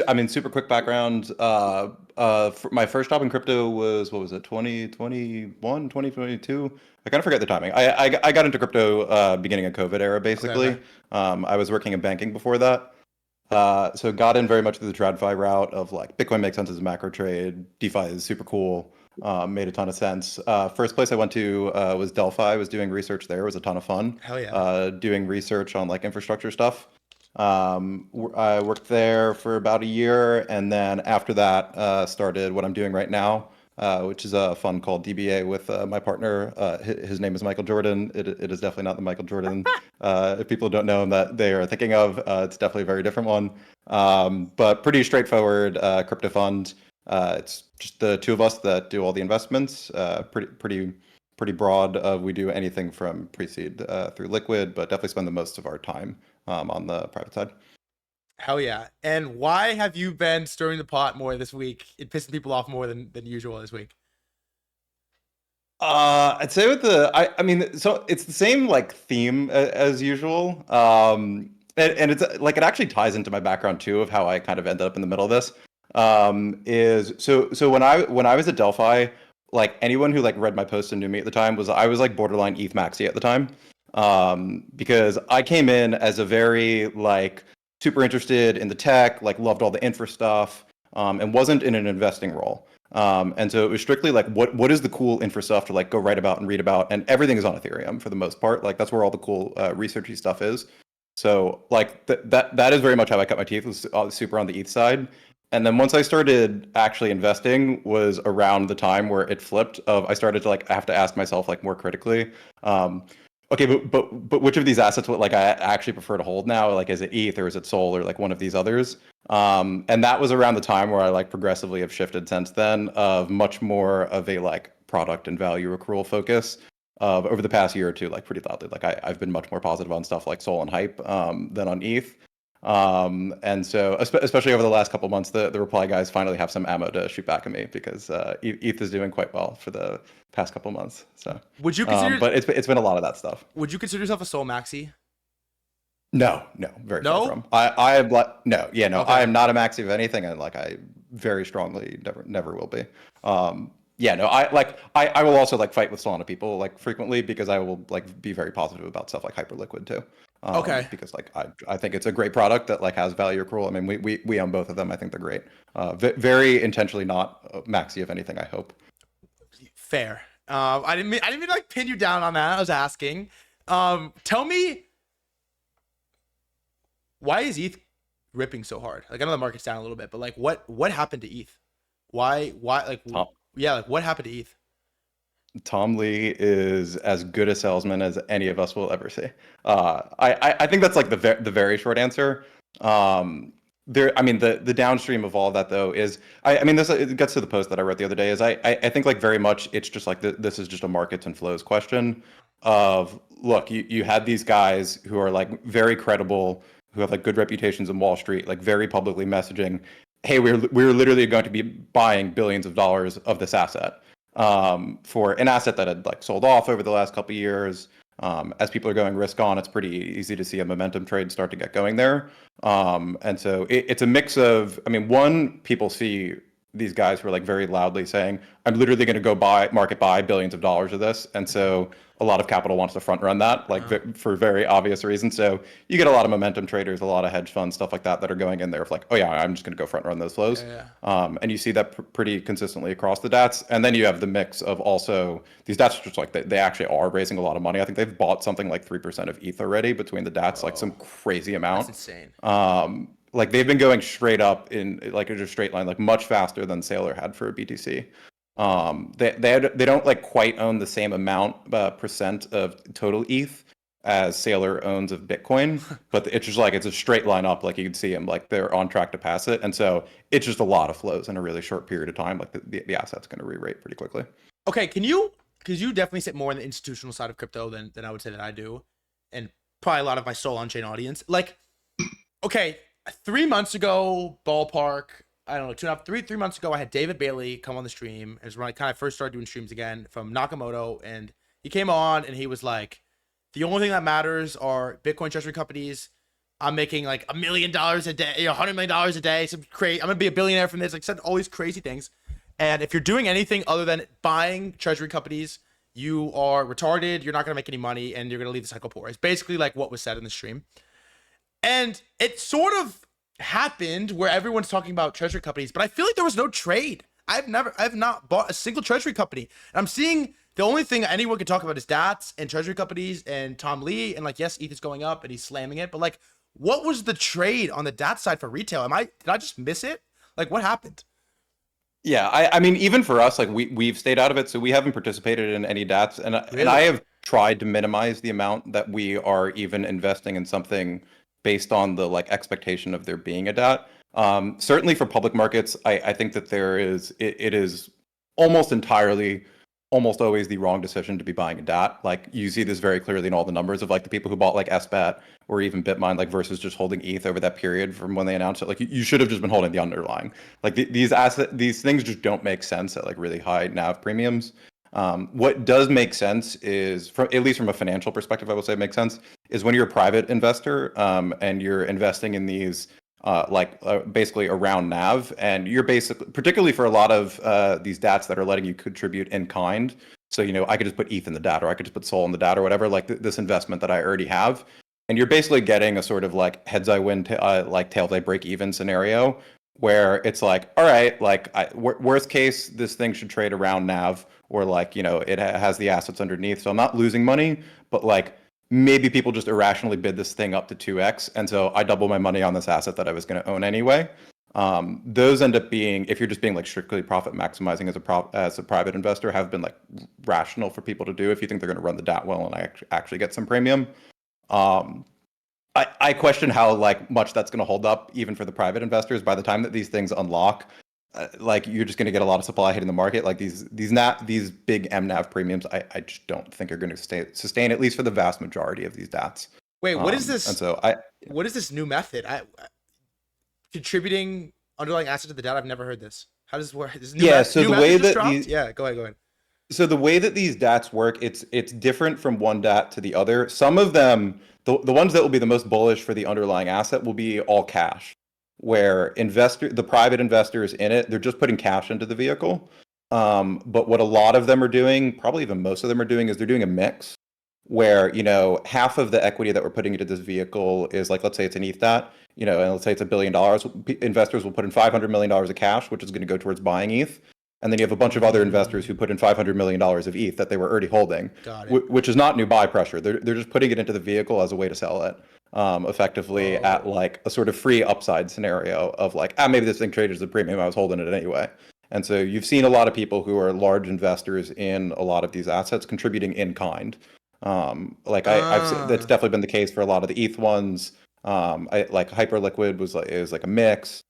I mean, super quick background. For my first job in crypto was, what was it, 2021, 2022? I kind of forget the timing. I got into crypto beginning of COVID era, Okay, okay. basically. I was working in banking before that. So got in very much through the TradFI route of like Bitcoin makes sense as a macro trade. DeFi is super cool. Made a ton of sense. First place I went to was Delphi. I was doing research there. It was a ton of fun. Hell yeah. Doing research on like infrastructure stuff. I worked there for about a year, and then after that, started what I'm doing right now, which is a fund called DBA with my partner. His name is Michael Jordan. It is definitely not the Michael Jordan if people don't know him that they are thinking of. It's definitely a very different one, but pretty straightforward crypto fund. It's just the two of us that do all the investments. Pretty broad. We do anything from pre-seed through liquid, but definitely spend the most of our time on the private side. Hell yeah. And why have you been stirring the pot more this week? It pissing people off more than usual this week. I'd say with I mean, so it's the same like theme as usual. And it's like it actually ties into my background too of how I kind of ended up in the middle of this. Is so when I was at Delphi, like anyone who like read my post and knew me at the time was I was like borderline ETH maxi at the time. Because I came in as a very like super interested in the tech, like loved all the infra stuff, and wasn't in an investing role. And so it was strictly like, what is the cool infra stuff to like go write about and read about, and everything is on Ethereum for the most part. Like that's where all the cool researchy stuff is. So like that is very much how I cut my teeth, was super on the ETH side. And then once I started actually investing was around the time where it flipped of I started to like I have to ask myself like more critically. Um, okay, but which of these assets would like I actually prefer to hold now? Like is it ETH or is it Sol or like one of these others? And that was around the time where I like progressively have shifted since then of much more of a like product and value accrual focus over the past year or two, like pretty loudly. Like I've been much more positive on stuff like Sol and Hype than on ETH. And so especially over the last couple months, the reply guys finally have some ammo to shoot back at me because ETH is doing quite well for the past couple months. So, Would you consider but it's been a lot of that stuff. would you consider yourself a soul maxi? No, no, very far No? from. I am like no, yeah, no, I Okay. am not a maxi of anything, and like I very strongly never will be. Yeah, no, I will also like fight with Solana people like frequently because I will like be very positive about stuff like Hyperliquid too. Okay. Because like I think it's a great product that like has value accrual. I mean, we own both of them. I think they're great. Very intentionally not maxi of anything, I hope. Fair. I didn't mean to like pin you down on that. I was asking. Tell me, why is ETH ripping so hard? Like I know the market's down a little bit, but like what happened to ETH? Why like Tom, yeah, like what happened to ETH? Tom Lee is as good a salesman as any of us will ever see. I think that's like the very short answer. There, I mean, the downstream of all of that though is, I mean, this it gets to the post that I wrote the other day. Is I think like very much it's just like this is just a markets and flows question of look, you had these guys who are like very credible, who have like good reputations in Wall Street, like very publicly messaging, hey, we're literally going to be buying billions of dollars of this asset for an asset that had like sold off over the last couple of years. As people are going risk on, it's pretty easy to see a momentum trade start to get going there. And so it's a mix of, I mean, one, people see these guys who are like very loudly saying, I'm literally going to go market buy billions of dollars of this. And so a lot of capital wants to front run that, like for very obvious reasons. So you get a lot of momentum traders, a lot of hedge funds, stuff like that are going in there of like, oh yeah, I'm just going to go front run those flows. Yeah. And you see that pretty consistently across the DATs. And then you have the mix of also these DATs are just like they actually are raising a lot of money. I think they've bought something like 3% of ETH already between the DATs, like some Bro, crazy that's amount. insane. Like they've been going straight up in like a just straight line, like much faster than Sailor had for a BTC. They don't like quite own the same amount percent of total ETH as Sailor owns of Bitcoin, but it's just like it's a straight line up. Like you can see them, like they're on track to pass it, and so it's just a lot of flows in a really short period of time. Like the asset's going to re-rate pretty quickly. Okay, can you because you definitely sit more on the institutional side of crypto than I would say that I do, and probably a lot of my soul on chain audience. Like, okay, 3 months ago, ballpark, I don't know, 2.5, 3 months ago, I had David Bailey come on the stream. It was when I kind of first started doing streams again from Nakamoto, and he came on and he was like, the only thing that matters are Bitcoin treasury companies, I'm making like $1 million a day, $100 million a day. I'm gonna be a billionaire from this. Like said all these crazy things. And if you're doing anything other than buying treasury companies, you are retarded. You're not gonna make any money, and you're gonna leave the cycle poor. It's basically like what was said in the stream. And it sort of happened where everyone's talking about treasury companies, but I feel like there was no trade. I've not bought a single treasury company. And I'm seeing the only thing anyone can talk about is DATs and treasury companies and Tom Lee. And like, yes, ETH is going up and he's slamming it, but like, what was the trade on the DAT side for retail? Did I just miss it? Like, what happened? Yeah, I mean, even for us, like we've stayed out of it, so we haven't participated in any DATs, and Really? I have tried to minimize the amount that we are even investing in something based on the like expectation of there being a DAT. Certainly for public markets, I think that it is almost entirely, almost always the wrong decision to be buying a DAT. Like you see this very clearly in all the numbers of like the people who bought like SBAT or even Bitmine, like versus just holding ETH over that period from when they announced it. Like you should have just been holding the underlying. Like these things just don't make sense at like really high NAV premiums. What does make sense is, from at least from a financial perspective, I would say makes sense is when you're a private investor and you're investing in these basically around NAV, and you're basically, particularly for a lot of these DATs that are letting you contribute in kind. So I could just put ETH in the DAT, or I could just put Sol in the DAT, or whatever. Like this investment that I already have, and you're basically getting a sort of like heads I win, like tails I break even scenario, where it's like, all right, like worst case, this thing should trade around NAV, or like it has the assets underneath, so I'm not losing money, but like maybe people just irrationally bid this thing up to 2x, and so I double my money on this asset that I was going to own anyway. Those end up being, if you're just being like strictly profit maximizing as a private investor, have been like rational for people to do if you think they're going to run the DAT well and actually get some premium. I question how like much that's going to hold up even for the private investors by the time that these things unlock. Like you're just going to get a lot of supply hitting the market. Like these big MNAV premiums, I just don't think are going to sustain at least for the vast majority of these DATs. Wait, what is this? And so what is this new method? Contributing underlying asset to the DAT. I've never heard this. How does this work? This new so the way that yeah, go ahead. So the way that these DATs work, it's different from one DAT to the other. Some of them, the ones that will be the most bullish for the underlying asset will be all cash, where the private investors in it, they're just putting cash into the vehicle. But what a lot of them are doing, probably even most of them are doing, is they're doing a mix where, half of the equity that we're putting into this vehicle is like, let's say it's an ETH DAT, and let's say it's $1 billion. Investors will put in $500 million of cash, which is going to go towards buying ETH. And then you have a bunch of other investors who put in $500 million of ETH that they were already holding, which is not new buy pressure. They're just putting it into the vehicle as a way to sell it, effectively at like a sort of free upside scenario of like, maybe this thing traded as a premium, I was holding it anyway. And so you've seen a lot of people who are large investors in a lot of these assets contributing in kind. I've seen, that's definitely been the case for a lot of the ETH ones. Like Hyperliquid is like a mix.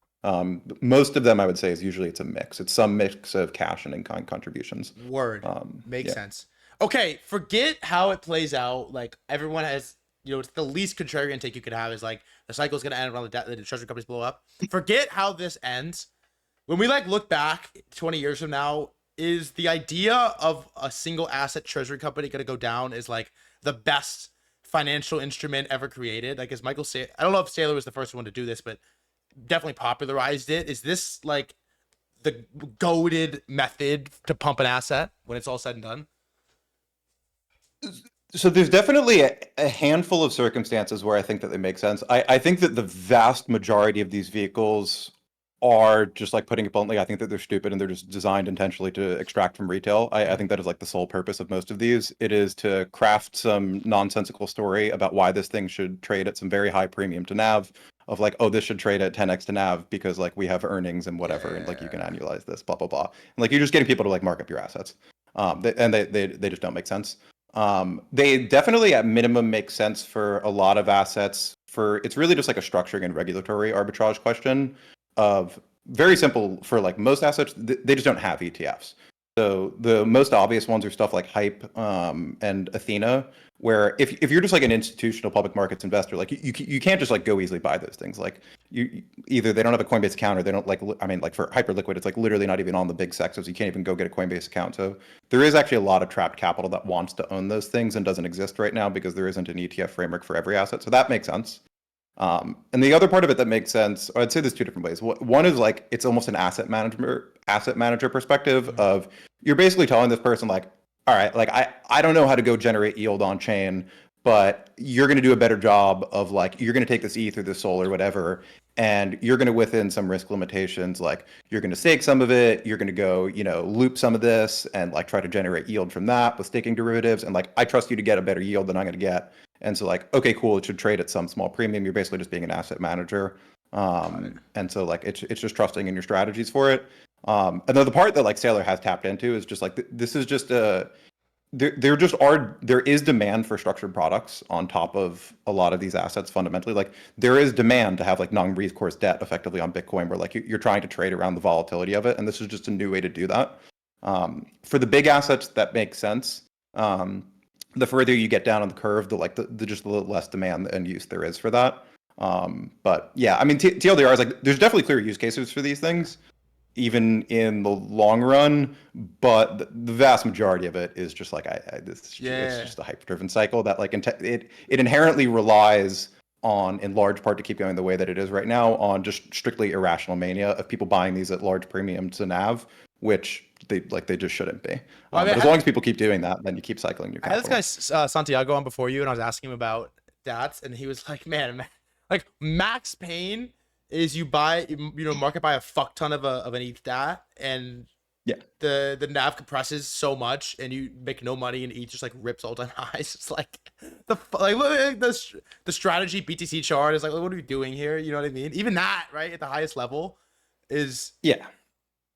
Most of them, I would say, is usually it's a mix. It's some mix of cash and in-kind contributions. Word. Makes sense. Okay, forget how it plays out. Like everyone has, it's the least contrarian take you could have is like the cycle is going to end around the treasury companies blow up. Forget how this ends. When we like look back 20 years from now, is the idea of a single asset treasury company going to go down as like the best financial instrument ever created? Like, as Michael said, I don't know if Saylor was the first one to do this, but definitely popularized it. Is this like the goated method to pump an asset when it's all said and done? So there's definitely a handful of circumstances where I think that they make sense. I think that the vast majority of these vehicles are, just like putting it bluntly, I think that they're stupid and they're just designed intentionally to extract from retail. I think that is like the sole purpose of most of these. It is to craft some nonsensical story about why this thing should trade at some very high premium to NAV, of like, oh, this should trade at 10x to NAV because like we have earnings and whatever, and like you can annualize this, blah blah blah. And like you're just getting people to like mark up your assets, they just don't make sense. They definitely at minimum make sense for a lot of assets. It's really just like a structuring and regulatory arbitrage question of, very simple, for like most assets, they just don't have ETFs. So the most obvious ones are stuff like Hype and Athena, where if you're just like an institutional public markets investor, like you can't just like go easily buy those things. Like either they don't have a Coinbase account, or they don't like for Hyperliquid, it's like literally not even on the big sexos. You can't even go get a Coinbase account. So there is actually a lot of trapped capital that wants to own those things and doesn't exist right now because there isn't an ETF framework for every asset. So that makes sense. And the other part of it that makes sense, or I'd say there's two different ways. One is like it's almost an asset manager perspective of you're basically telling this person like, all right, like I don't know how to go generate yield on chain, but you're going to do a better job of like you're going to take this ETH or this SOL or whatever, and you're going to within some risk limitations, like you're going to stake some of it, you're going to go, loop some of this and like try to generate yield from that with staking derivatives, and like I trust you to get a better yield than I'm going to get. And so like, okay, cool, it should trade at some small premium. You're basically just being an asset manager. And so like it's just trusting in your strategies for it. And then the part that like Sailor has tapped into is just like this is just there is demand for structured products on top of a lot of these assets fundamentally. Like there is demand to have like non-recourse debt effectively on Bitcoin where like you're trying to trade around the volatility of it. And this is just a new way to do that. For the big assets, that makes sense. The further you get down on the curve, the just a little less demand and use there is for that. But yeah, I mean, TLDR is like, there's definitely clear use cases for these things, even in the long run. But the vast majority of it is just like, it's just a hype-driven cycle that like it inherently relies on, in large part, to keep going the way that it is right now, on just strictly irrational mania of people buying these at large premium to NAV, which they just shouldn't be. Well, I mean, but as long as people keep doing that, then you keep cycling your capital. I had this guy Santiago on before you, and I was asking him about DATs, and he was like, "Man, like max pain is you buy, market buy a fuck ton of an ETH DAT, and yeah, the NAV compresses so much, and you make no money, and ETH just like rips all time highs. It's like the strategy BTC chart is like, what are we doing here? You know what I mean? Even that, right, at the highest level, is yeah."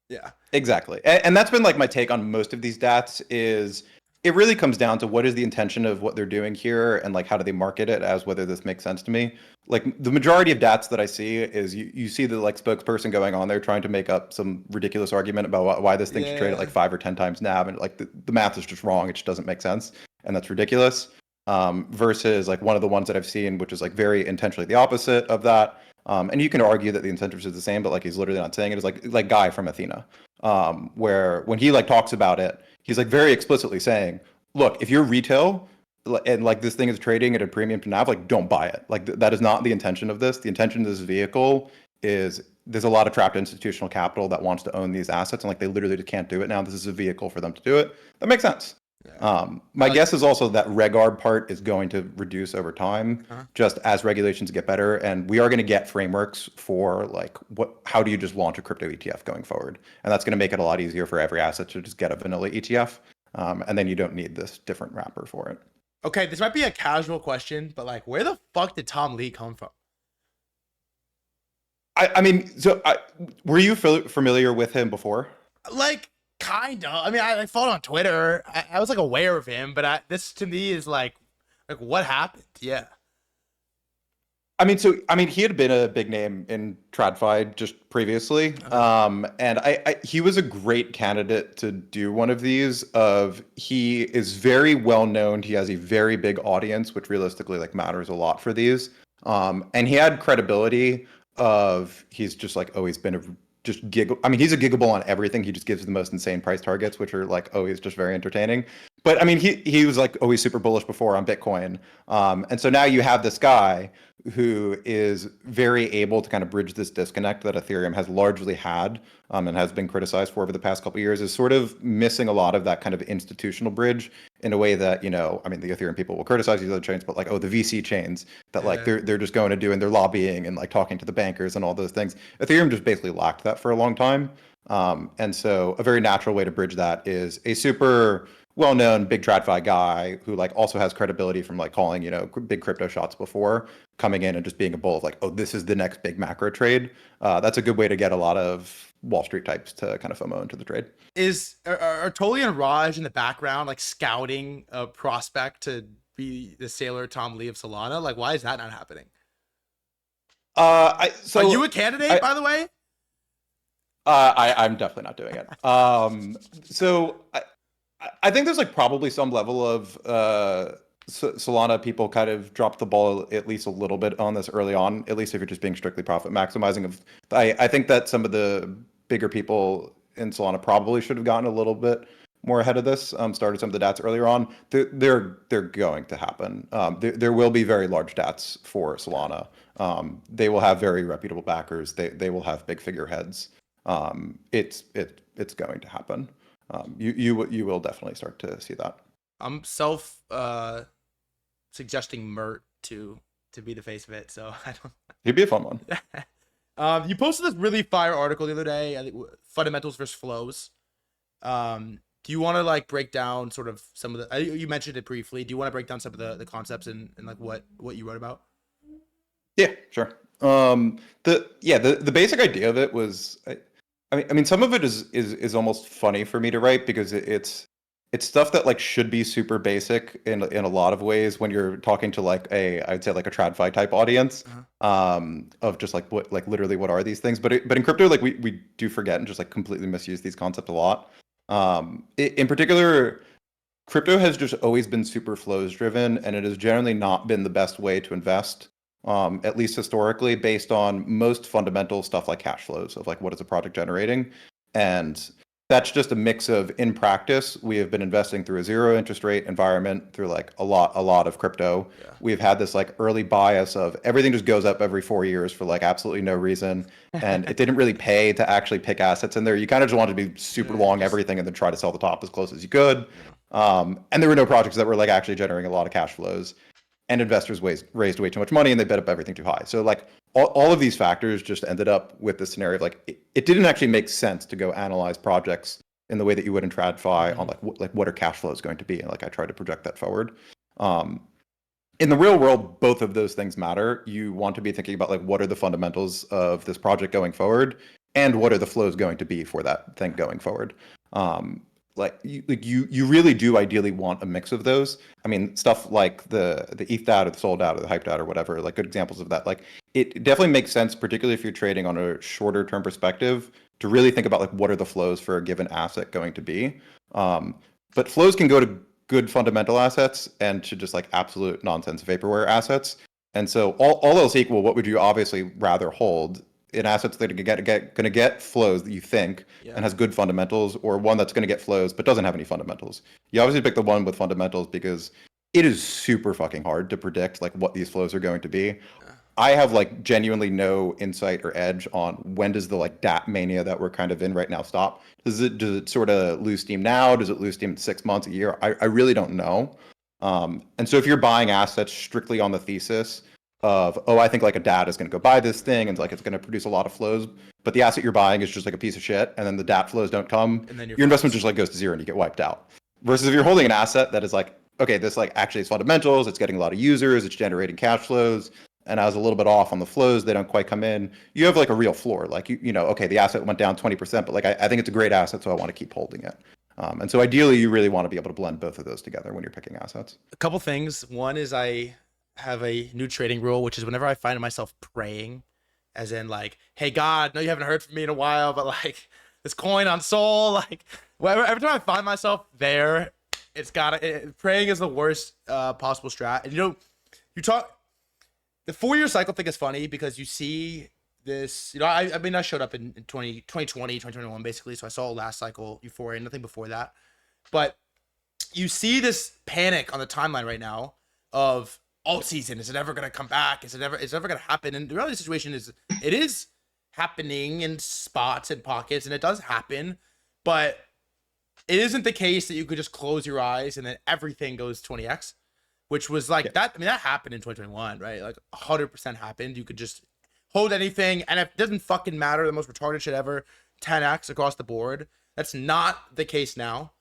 Yeah, exactly. And that's been like my take on most of these DATs is it really comes down to what is the intention of what they're doing here and like how do they market it as whether this makes sense to me. Like the majority of DATs that I see is you see the like spokesperson going on there trying to make up some ridiculous argument about why this thing should trade at like 5 or 10 times NAV, and like the math is just wrong. It just doesn't make sense, and that's ridiculous. Versus like one of the ones that I've seen, which is like very intentionally the opposite of that. And you can argue that the incentives are the same, but like he's literally not saying it. Is like Guy from Athena, where when he like talks about it, he's like very explicitly saying, look, if you're retail and like this thing is trading at a premium to NAV, like don't buy it. Like that is not the intention of this. The intention of this vehicle is there's a lot of trapped institutional capital that wants to own these assets, and like they literally just can't do it now. This is a vehicle for them to do it. That makes sense. My guess is also that reg arb part is going to reduce over time, just as regulations get better, and we are going to get frameworks for like how do you just launch a crypto ETF going forward, and that's going to make it a lot easier for every asset to just get a vanilla ETF, and then you don't need this different wrapper for it. Okay, this might be a casual question, but like, where the fuck did Tom Lee come from? I mean, so were you familiar with him before? Like, kind of. I mean, I followed on Twitter. I was like aware of him, but this to me is like what happened? Yeah. I mean, he had been a big name in TradFi just previously, and he was a great candidate to do one of these. He is very well known. He has a very big audience, which realistically like matters a lot for these. And he had credibility he's just like always been just giggle. I mean, he's a giggable on everything. He just gives the most insane price targets, which are like always just very entertaining. But I mean, he was like always super bullish before on Bitcoin. And so now you have this guy who is very able to kind of bridge this disconnect that Ethereum has largely had, and has been criticized for over the past couple of years, is sort of missing a lot of that kind of institutional bridge in a way that, I mean, the Ethereum people will criticize these other chains, but like, the VC chains that like they're just going to do and they're lobbying and like talking to the bankers and all those things. Ethereum just basically lacked that for a long time. And so a very natural way to bridge that is a super well-known big TradFi guy who like also has credibility from like calling, big crypto shots before, coming in and just being a bull of like, this is the next big macro trade. That's a good way to get a lot of Wall Street types to kind of FOMO into the trade. Are Tolly and Raj in the background like scouting a prospect to be the Sailor Tom Lee of Solana? Like, why is that not happening? Are you a candidate, by the way? I'm definitely not doing it. So I think there's like probably some level of Solana people kind of dropped the ball at least a little bit on this early on, at least if you're just being strictly profit maximizing. I think that some of the bigger people in Solana probably should have gotten a little bit more ahead of this, started some of the DATs earlier on. They're going to happen. There will be very large DATs for Solana. They will have very reputable backers. They will have big figureheads. It's going to happen. You will definitely start to see that. I'm suggesting Mert to be the face of it, so I don't. It'd be a fun one. You posted this really fire article the other day, I think, fundamentals versus flows. Do you want to like break down sort of some of the? You mentioned it briefly. Do you want to break down some of the concepts and like what you wrote about? Yeah, sure. The basic idea of it was, I mean, some of it is almost funny for me to write because it's stuff that like should be super basic in a lot of ways when you're talking to like I'd say like a TradFi type audience, of just like what like literally what are these things, but in crypto like we do forget and just like completely misuse these concepts a lot. In particular, crypto has just always been super flows driven, and it has generally not been the best way to invest, at least historically, based on most fundamental stuff like cash flows of like what is a project generating. And that's just a mix of, in practice, we have been investing through a zero interest rate environment through like a lot of crypto. Yeah. We've had this like early bias of everything just goes up every 4 years for like absolutely no reason. And it didn't really pay to actually pick assets in there. You kind of just wanted to be super long everything and then try to sell the top as close as you could. And there were no projects that were like actually generating a lot of cash flows. And investors raised way too much money and they bid up everything too high. So like all of these factors just ended up with this scenario of like it didn't actually make sense to go analyze projects in the way that you would in TradFi on like what are cash flows going to be, and like I tried to project that forward. In the real world, both of those things matter. You want to be thinking about like what are the fundamentals of this project going forward, and what are the flows going to be for that thing going forward. You really do ideally want a mix of those. I mean, stuff like the ETH DAO or the Sol DAO or the Hype DAO or whatever, like good examples of that. Like it definitely makes sense, particularly if you're trading on a shorter term perspective, to really think about like what are the flows for a given asset going to be. But flows can go to good fundamental assets and to just like absolute nonsense vaporware assets. And so all else equal, what would you obviously rather hold? In assets that are going to get flows that you think and has good fundamentals, or one that's going to get flows but doesn't have any fundamentals. You obviously pick the one with fundamentals because it is super fucking hard to predict like what these flows are going to be. I have like genuinely no insight or edge on when does the like DAT mania that we're kind of in right now stop. Does it sort of lose steam now? Does it lose steam in 6 months, a year? I really don't know. And so if you're buying assets strictly on the thesis of, oh, I think like a DAT is going to go buy this thing and like it's going to produce a lot of flows, but the asset you're buying is just like a piece of shit, and then the DAT flows don't come, and then your investment just like goes to zero and you get wiped out. Versus if you're holding an asset that is like, okay, this like actually is fundamentals, it's getting a lot of users, it's generating cash flows, and I was a little bit off on the flows, they don't quite come in. You have like a real floor. Like you know, okay, the asset went down 20%, but like I think it's a great asset, so I want to keep holding it. And so ideally, you really want to be able to blend both of those together when you're picking assets. A couple things. One is I have a new trading rule, which is whenever I find myself praying, as in like, hey God, no, you haven't heard from me in a while, but like this coin on Sol, like every time I find myself there, praying is the worst possible strat. And you talk, the 4-year cycle thing is funny because you see this, I mean, I showed up in 2020, 2021, basically. So I saw last cycle euphoria, nothing before that. But you see this panic on the timeline right now of alt season. Is it ever going to come back? Is it ever going to happen? And the reality situation is it is happening in spots and pockets, and it does happen, but it isn't the case that you could just close your eyes and then everything goes 20x, which was like that. I mean, that happened in 2021, right? Like 100% happened. You could just hold anything, and it doesn't fucking matter. The most retarded shit ever, 10x across the board. That's not the case now.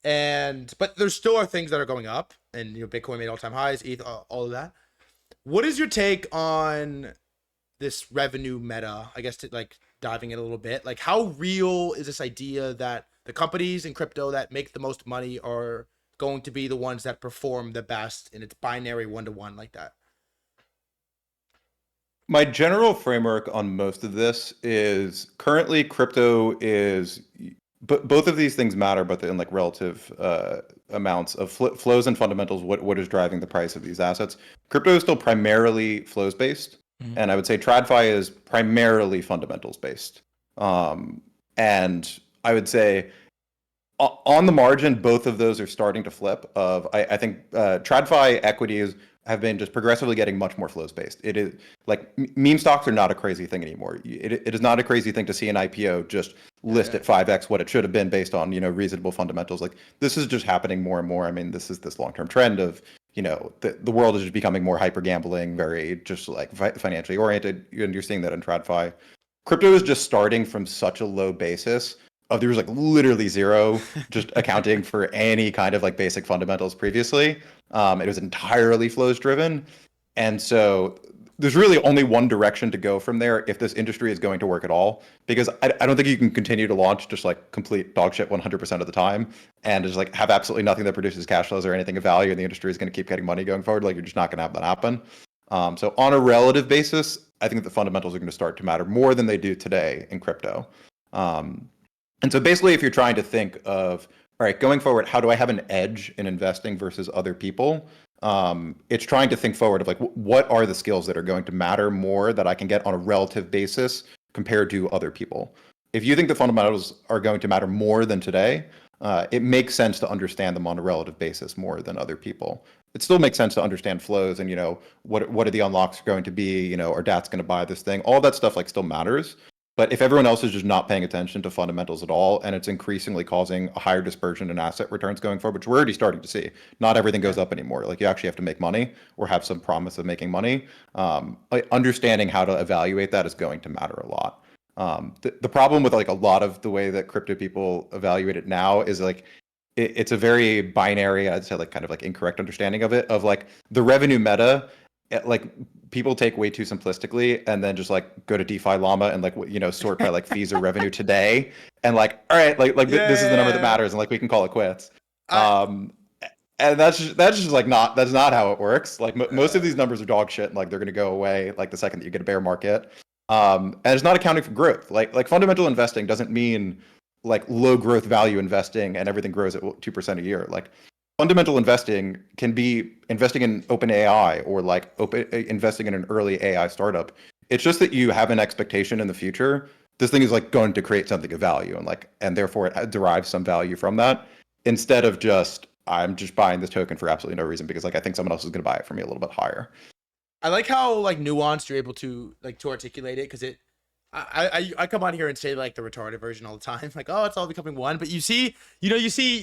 But there still are things that are going up, and Bitcoin made all-time highs, ETH, all of that. What is your take on this revenue meta? I guess to like diving in a little bit, like how real is this idea that the companies in crypto that make the most money are going to be the ones that perform the best, and it's binary 1-to-1 like that? My general framework on most of this is currently crypto is, but both of these things matter, but in like relative amounts of flows and fundamentals. What is driving the price of these assets? Crypto is still primarily flows based, and I would say TradFi is primarily fundamentals based. And I would say on the margin, both of those are starting to flip. I think TradFi equities have been just progressively getting much more flows based. It is like meme stocks are not a crazy thing anymore. It is not a crazy thing to see an IPO just list at 5x what it should have been based on, reasonable fundamentals. Like this is just happening more and more. I mean, this is this long-term trend of, the world is just becoming more hyper gambling, very just like financially oriented. And you're seeing that in TradFi. Crypto is just starting from such a low basis of there was like literally zero just accounting for any kind of like basic fundamentals previously. It was entirely flows driven. And so there's really only one direction to go from there if this industry is going to work at all. Because I don't think you can continue to launch just like complete dog shit 100% of the time and just like have absolutely nothing that produces cash flows or anything of value. And the industry is going to keep getting money going forward. Like you're just not going to have that happen. So on a relative basis, I think the fundamentals are going to start to matter more than they do today in crypto. And so basically, if you're trying to think of, all right, going forward, how do I have an edge in investing versus other people? It's trying to think forward of like, what are the skills that are going to matter more that I can get on a relative basis compared to other people? If you think the fundamentals are going to matter more than today, it makes sense to understand them on a relative basis more than other people. It still makes sense to understand flows and, what are the unlocks going to be, are DATs going to buy this thing? All that stuff like still matters. But if everyone else is just not paying attention to fundamentals at all, and it's increasingly causing a higher dispersion in asset returns going forward, which we're already starting to see. Not everything goes up anymore. Like you actually have to make money or have some promise of making money. Like understanding how to evaluate that is going to matter a lot. The problem with like a lot of the way that crypto people evaluate it now is like it's a very binary, I'd say like kind of like incorrect understanding of it, of like the revenue meta. Like people take way too simplistically and then just like go to DeFi Llama and like sort by like fees or revenue today and like all right this is the number that matters and like we can call it quits. And that's just like that's not how it works. Like most of these numbers are dog shit and like they're going to go away like the second that you get a bear market. And it's not accounting for growth. Like fundamental investing doesn't mean like low growth value investing and everything grows at 2% a year. Like fundamental investing can be investing in open AI or like investing in an early AI startup. It's just that you have an expectation in the future. This thing is like going to create something of value and therefore it derives some value from that instead of just I'm just buying this token for absolutely no reason because like I think someone else is going to buy it for me a little bit higher. I like how like nuanced you're able to like to articulate it because I come on here and say like the retarded version all the time, like, oh, it's all becoming one. But you see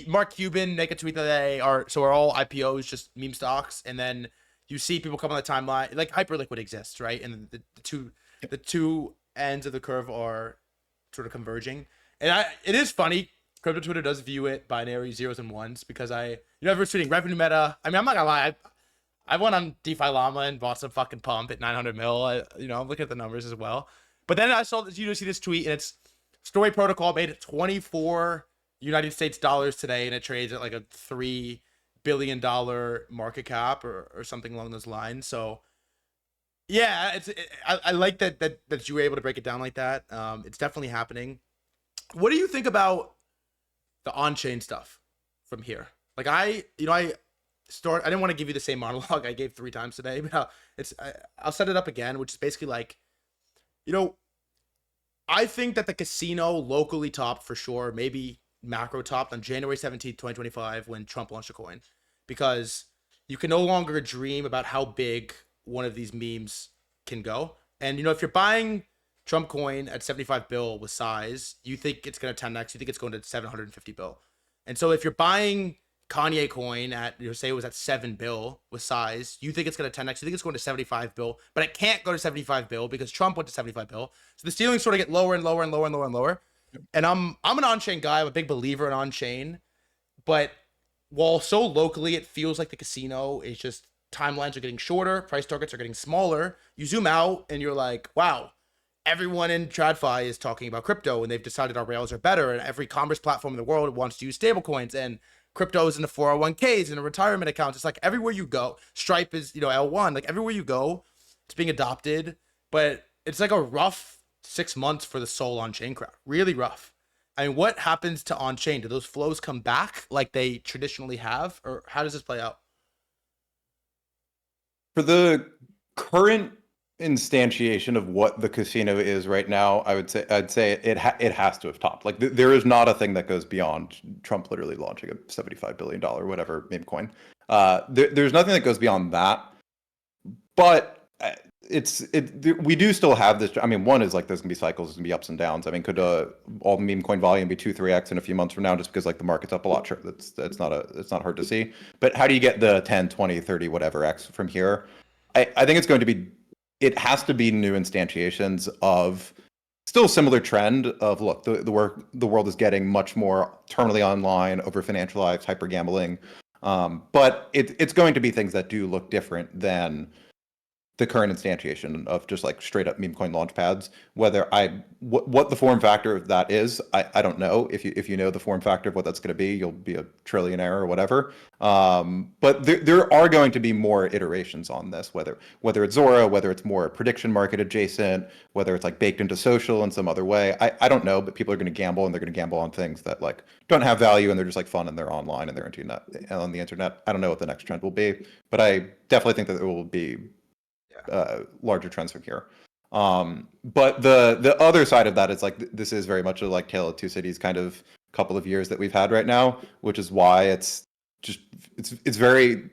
Mark Cuban make a tweet that they are all IPOs just meme stocks, and then you see people come on the timeline like Hyperliquid exists, right? And the two ends of the curve are sort of converging. And it is funny. Crypto Twitter does view it binary zeros and ones because everyone's tweeting revenue meta. I mean, I'm not gonna lie. I went on DeFi Llama and bought some fucking pump at 900 mil. I'm looking at the numbers as well. But then I saw see this tweet and it's Story Protocol made 24 United States dollars today and it trades at like a $3 billion market cap or something along those lines. So yeah, I like that you were able to break it down like that. It's definitely happening. What do you think about the on-chain stuff from here? Like I didn't want to give you the same monologue I gave 3 times today, but I'll set it up again, which is basically like, I think that the casino locally topped for sure, maybe macro topped on January 17th, 2025 when Trump launched a coin, because you can no longer dream about how big one of these memes can go. And, if you're buying Trump coin at 75 bill with size, you think it's going to 10x, you think it's going to 750 bill. And so if you're buying Kanye coin at, say it was at 7 bill with size, you think it's going to 10x, you think it's going to 75 bill, but it can't go to 75 bill because Trump went to 75 bill. So the ceilings sort of get lower and lower and lower and lower and lower. Yep. And I'm an on-chain guy. I'm a big believer in on-chain, but while so locally it feels like the casino is just timelines are getting shorter, price targets are getting smaller. You zoom out and you're like, wow, everyone in TradFi is talking about crypto and they've decided our rails are better. And every commerce platform in the world wants to use stablecoins and cryptos in the 401ks and the retirement accounts. It's like everywhere you go, Stripe is, L1, like everywhere you go, it's being adopted, but it's like a rough 6 months for the Sol on-chain crowd, really rough. I mean, what happens to on-chain? Do those flows come back like they traditionally have, or how does this play out? For the current instantiation of what the casino is right now, I'd say it has to have topped. Like there is not a thing that goes beyond Trump literally launching a $75 billion whatever Memecoin. There's nothing that goes beyond that. but we do still have this. I mean, one is like there's gonna be cycles, there's gonna be ups and downs. I mean, could all the meme coin volume be 2-3x in a few months from now just because like the market's up a lot? Sure, it's not hard to see. But how do you get the 10, 20, 30 whatever x from here? I think it's going to be, it has to be new instantiations of still a similar trend of, look, the world is getting much more terminally online, over financialized, hyper gambling. But it's going to be things that do look different than the current instantiation of just like straight up meme coin launch pads. What the form factor of that is, I don't know. If you know the form factor of what that's going to be, you'll be a trillionaire or whatever. But there are going to be more iterations on this, whether it's Zora, whether it's more prediction market adjacent, whether it's like baked into social in some other way. I don't know, but people are going to gamble, and they're going to gamble on things that like don't have value, and they're just like fun, and they're online and they're on the internet. I don't know what the next trend will be, but I definitely think that there will be larger trends from here. But the other side of that is like this is very much a like Tale of Two Cities kind of couple of years that we've had right now, which is why it's very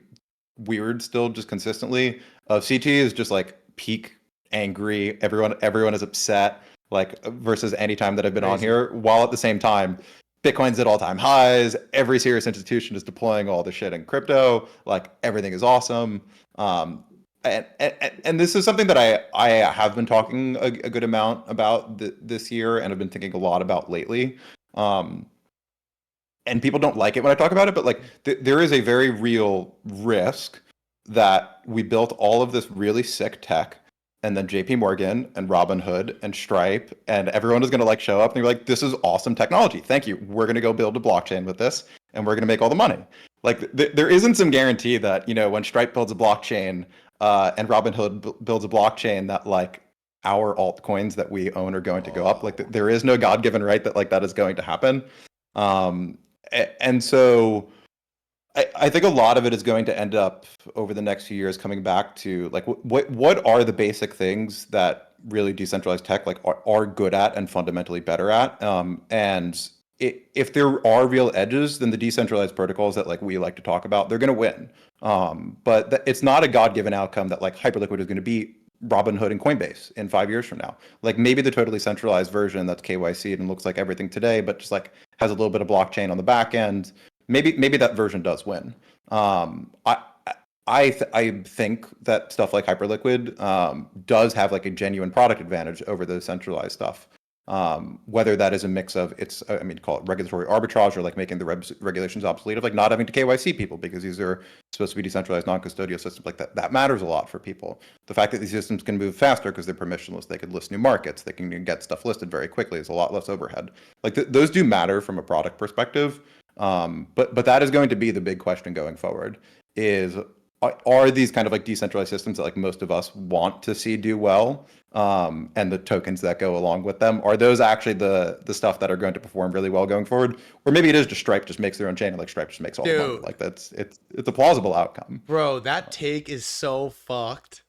weird still, just consistently. CT is just like peak angry, everyone is upset, like versus any time that I've been on here, while at the same time Bitcoin's at all-time highs, every serious institution is deploying all the shit in crypto, like everything is awesome. And this is something that I have been talking a good amount about this year, and have been thinking a lot about lately. And people don't like it when I talk about it, but like there is a very real risk that we built all of this really sick tech, and then JP Morgan and Robinhood and Stripe and everyone is going to like show up and they're like, this is awesome technology, thank you, we're going to go build a blockchain with this and we're going to make all the money. Like there isn't some guarantee that, you know, when Stripe builds a blockchain and Robinhood builds a blockchain, that like our altcoins that we own are going to go up. Like there is no God-given right that like that is going to happen. And so I think a lot of it is going to end up over the next few years coming back to like what are the basic things that really decentralized tech like are good at and fundamentally better at. And if there are real edges, then the decentralized protocols that like we like to talk about, they're going to win. But it's not a God-given outcome that like Hyperliquid is going to be Robinhood and Coinbase in 5 years from now. Like maybe the totally centralized version that's KYC'd and looks like everything today, but just like has a little bit of blockchain on the back end. Maybe that version does win. I think that stuff like Hyperliquid does have like a genuine product advantage over the centralized stuff. Whether that is a mix of call it regulatory arbitrage, or like making the regulations obsolete, of like not having to KYC people because these are supposed to be decentralized non-custodial systems, like that matters a lot for people. The fact that these systems can move faster because they're permissionless, they could list new markets, they can get stuff listed very quickly, is a lot less overhead. Like those do matter from a product perspective. But that is going to be the big question going forward, is are these kind of like decentralized systems that like most of us want to see do well, and the tokens that go along with them, are those actually the stuff that are going to perform really well going forward? Or maybe it is just Stripe just makes their own chain, and like Stripe just makes all the money. Like it's a plausible outcome. Bro, that take is so fucked.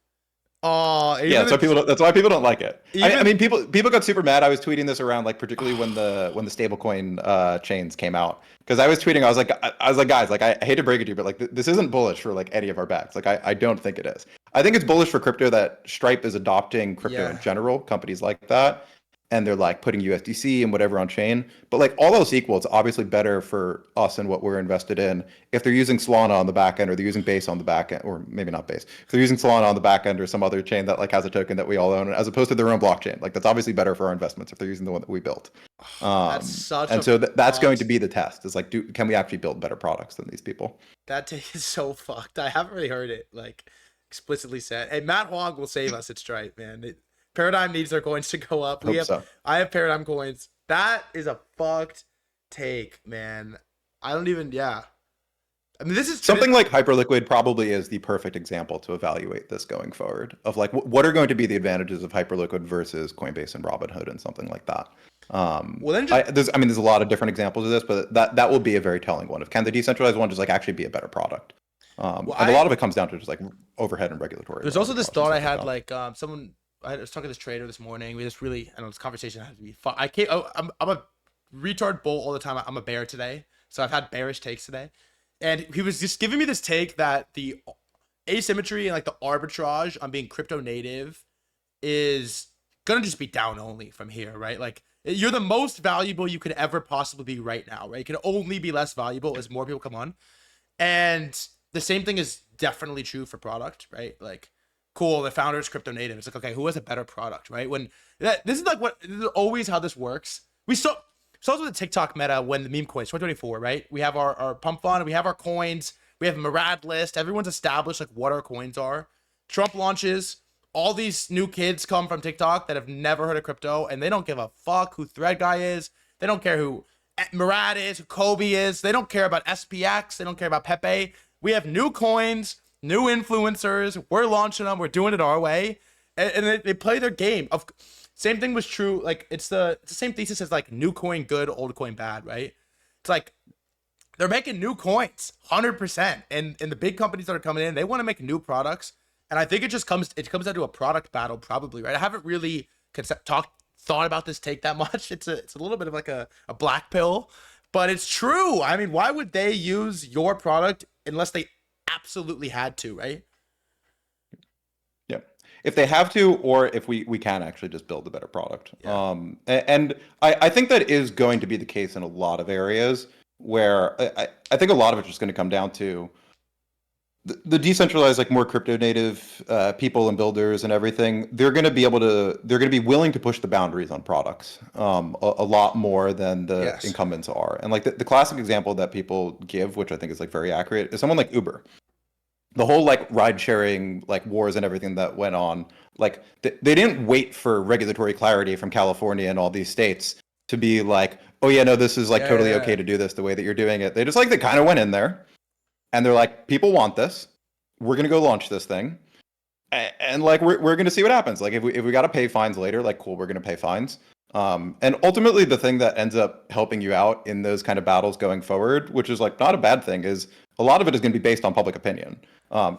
Oh, yeah. So that's why people don't like it. I mean, people got super mad. I was tweeting this around, like particularly when the stablecoin chains came out, because I was tweeting. I was like, guys, like I hate to break it to you, but like this isn't bullish for like any of our bets. Like I don't think it is. I think it's bullish for crypto that Stripe is adopting crypto in general, companies like that, and they're like putting USDC and whatever on chain. But like all else equal, it's obviously better for us and what we're invested in if they're using Solana on the back end, or they're using Base on the back end, or maybe not Base. If they're using Solana on the back end or some other chain that like has a token that we all own, as opposed to their own blockchain. Like that's obviously better for our investments if they're using the one that we built. That's going to be the test. Is like, can we actually build better products than these people? That take is so fucked. I haven't really heard it like explicitly said. Hey, Matt Huang will save us at Stripe, man. Paradigm needs their coins to go up. I have Paradigm coins. That is a fucked take, man. I don't even. Yeah. I mean, this is something like Hyperliquid probably is the perfect example to evaluate this going forward. Of like, what are going to be the advantages of Hyperliquid versus Coinbase and Robinhood and something like that. There's a lot of different examples of this, but that will be a very telling one. Of can the decentralized one just like actually be a better product? And a lot of it comes down to just like overhead and regulatory. There's also this thought I had, like someone. I was talking to this trader this morning. We just really, I know this conversation has to be fun. I'm a retard bull all the time. I'm a bear today. So I've had bearish takes today. And he was just giving me this take that asymmetry and like the arbitrage on being crypto native is gonna just be down only from here, right? Like you're the most valuable you could ever possibly be right now, right? You can only be less valuable as more people come on. And the same thing is definitely true for product, right? Like, cool, the founder is crypto native. It's like, okay, who has a better product, right? When this is like this is always how this works. We saw with the TikTok meta when the meme coins 2024, right? We have our pump fund, we have our coins, we have Murad list. Everyone's established like what our coins are. Trump launches. All these new kids come from TikTok that have never heard of crypto, and they don't give a fuck who threadguy is. They don't care who Murad is, who Kobe is. They don't care about SPX. They don't care about Pepe. We have new coins, new influencers. We're launching them. We're doing it our way, and they play their game. Same thing was true. Like it's the same thesis as like new coin good, old coin bad, right? It's like they're making new coins, 100%, and the big companies that are coming in, they want to make new products. And I think it comes down to a product battle, probably, right? I haven't really thought about this take that much. It's a little bit of like a black pill, but it's true. I mean, why would they use your product unless they absolutely had to, right? Yeah. If they have to, or if we can actually just build a better product. Yeah. And I think that is going to be the case in a lot of areas where I think a lot of it's just going to come down to the decentralized, like more crypto native people and builders and everything. They're going to be willing to push the boundaries on products a lot more than the incumbents are. And like the classic example that people give, which I think is like very accurate, is someone like Uber. The whole like ride sharing like wars and everything that went on, like they didn't wait for regulatory clarity from California and all these states to be like, oh yeah, no, this is like totally okay to do this the way that you're doing it. They just like, they kind of went in there and they're like, people want this. We're going to go launch this thing. And like, we're going to see what happens. Like if we got to pay fines later, like cool, we're going to pay fines. And ultimately the thing that ends up helping you out in those kind of battles going forward, which is like not a bad thing, is a lot of it is going to be based on public opinion.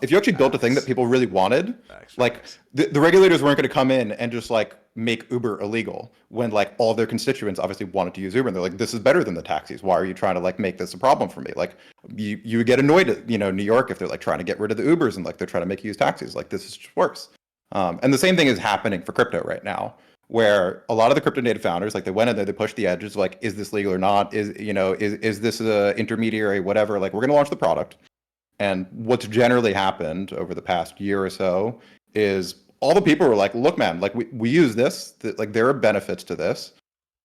If you actually built a thing that people really wanted, like the regulators weren't going to come in and just like make Uber illegal when like all their constituents obviously wanted to use Uber, and they're like, this is better than the taxis. Why are you trying to like make this a problem for me? Like you would get annoyed at, New York if they're like trying to get rid of the Ubers and like they're trying to make you use taxis. Like this is just worse. And the same thing is happening for crypto right now, where a lot of the crypto native founders, like they went in there, they pushed the edges, like, is this legal or not? Is this a intermediary, whatever? Like, we're going to launch the product. And what's generally happened over the past year or so is all the people were like, look, man, like we use this, like there are benefits to this.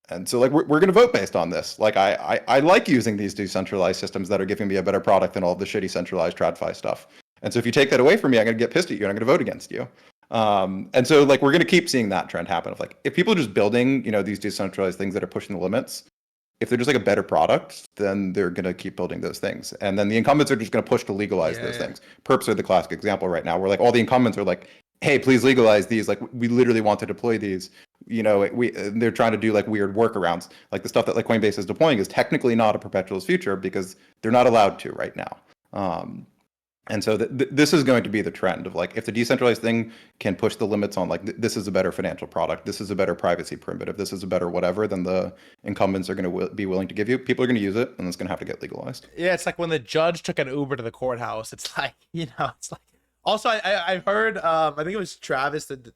And so like, we're going to vote based on this. Like, I like using these decentralized systems that are giving me a better product than all the shitty centralized TradFi stuff. And so if you take that away from me, I'm going to get pissed at you and I'm going to vote against you. And so like, we're going to keep seeing that trend happen of like, if people are just building, these decentralized things that are pushing the limits, if they're just like a better product, then they're going to keep building those things. And then the incumbents are just going to push to legalize those things. Perps are the classic example right now, where like all the incumbents are like, hey, please legalize these. Like we literally want to deploy these, they're trying to do like weird workarounds. Like the stuff that like Coinbase is deploying is technically not a perpetualist future because they're not allowed to right now. And so this is going to be the trend of like, if the decentralized thing can push the limits on like, this is a better financial product, this is a better privacy primitive, this is a better whatever, than the incumbents are going to be willing to give you. People are going to use it, and it's going to have to get legalized. Yeah, it's like when the judge took an Uber to the courthouse. It's like, it's like. Also, I heard, I think it was Travis, the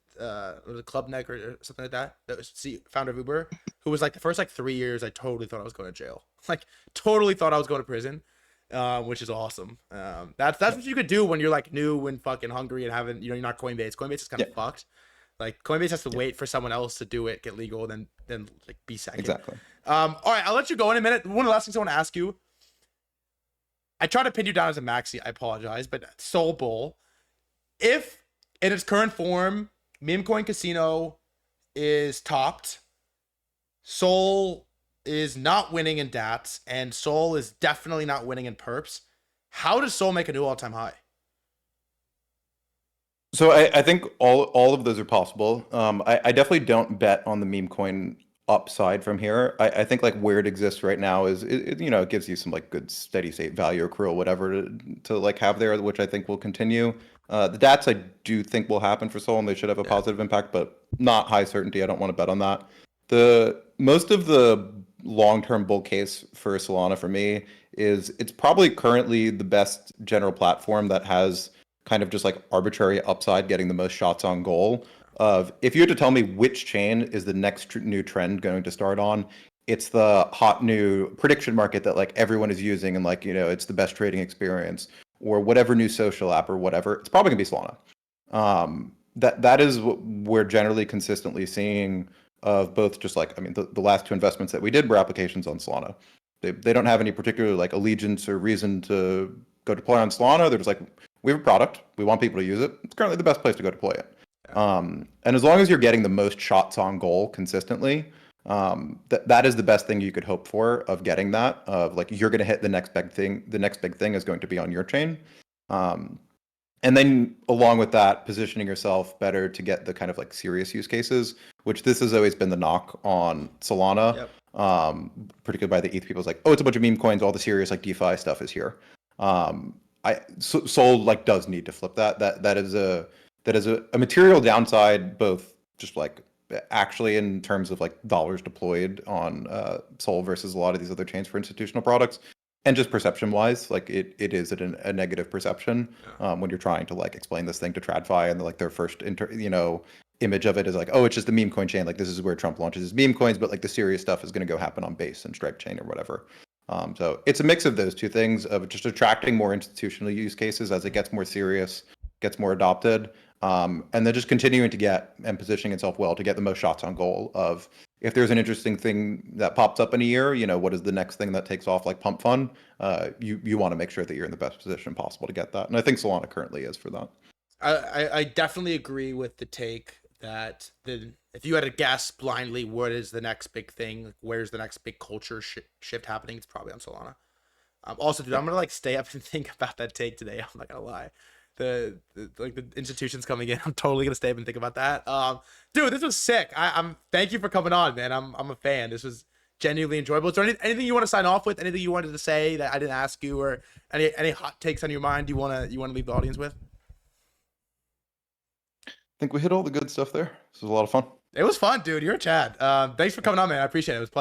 Club Neck or something like that. That was founder of Uber, who was like the first like 3 years, I totally thought I was going to jail. Like totally thought I was going to prison. Which is awesome. That's what you could do when you're like new and fucking hungry and haven't, you're not Coinbase. Coinbase is kind of fucked. Like Coinbase has to wait for someone else to do it, get legal, then like be second. Exactly. All right, I'll let you go in a minute. One of the last things I want to ask you. I try to pin you down as a maxi. I apologize, but Soul Bull, if in its current form, Memecoin Casino is topped, Soul is not winning in DATs, and Soul is definitely not winning in perps, how does Soul make a new all-time high? So I think all of those are possible. I definitely don't bet on the Memecoin upside from here. I think like where it exists right now is it gives you some like good steady state value accrual, whatever to like have there, which I think will continue. The DATs I do think will happen for Soul, and they should have a positive impact, but not high certainty. I don't want to bet on that. Most of the long-term bull case for Solana for me is it's probably currently the best general platform that has kind of just like arbitrary upside, getting the most shots on goal. Of if you had to tell me which chain is the next new trend going to start on, it's the hot new prediction market that like everyone is using and like, you know, it's the best trading experience or whatever new social app or whatever. It's probably gonna be Solana. That is what we're generally consistently seeing of both just like, I mean, the last two investments that we did were applications on Solana. They don't have any particular like allegiance or reason to go deploy on Solana. They're just like, we have a product, we want people to use it. It's currently the best place to go deploy it. And as long as you're getting the most shots on goal consistently, that is the best thing you could hope for of getting that. Of like you're going to hit the next big thing. The next big thing is going to be on your chain. And then along with that, positioning yourself better to get the kind of like serious use cases, which this has always been the knock on Solana. Yep. Particularly by the ETH people, is like, oh, it's a bunch of meme coins. All the serious like DeFi stuff is here. Sol like does need to flip that. That is a material downside, both just like actually in terms of like dollars deployed on Sol versus a lot of these other chains for institutional products, and just perception wise, like it is a negative perception when you're trying to like explain this thing to TradFi and like their first image of it is like, oh, it's just the meme coin chain, like this is where Trump launches his meme coins, but like the serious stuff is going to go happen on Base and Stripe chain or whatever. So it's a mix of those two things of just attracting more institutional use cases as it gets more serious, gets more adopted, and then just continuing to get and positioning itself well to get the most shots on goal of if there's an interesting thing that pops up in a year, you know, what is the next thing that takes off like pump fun? You want to make sure that you're in the best position possible to get that. And I think Solana currently is for that. I definitely agree with the take that if you had to guess blindly what is the next big thing, like where's the next big culture shift happening, it's probably on Solana. Also, dude, I'm gonna like stay up and think about that take today. I'm not gonna lie. The institutions coming in, I'm totally gonna stay up and think about that. Dude, this was sick. I'm thank you for coming on, man. I'm a fan. This was genuinely enjoyable. Is there anything you want to sign off with? Anything you wanted to say that I didn't ask you, or any hot takes on your mind you wanna leave the audience with? I think we hit all the good stuff there. This was a lot of fun. It was fun, dude. You're a Chad. Thanks for coming on, man. I appreciate it. It was a pleasure.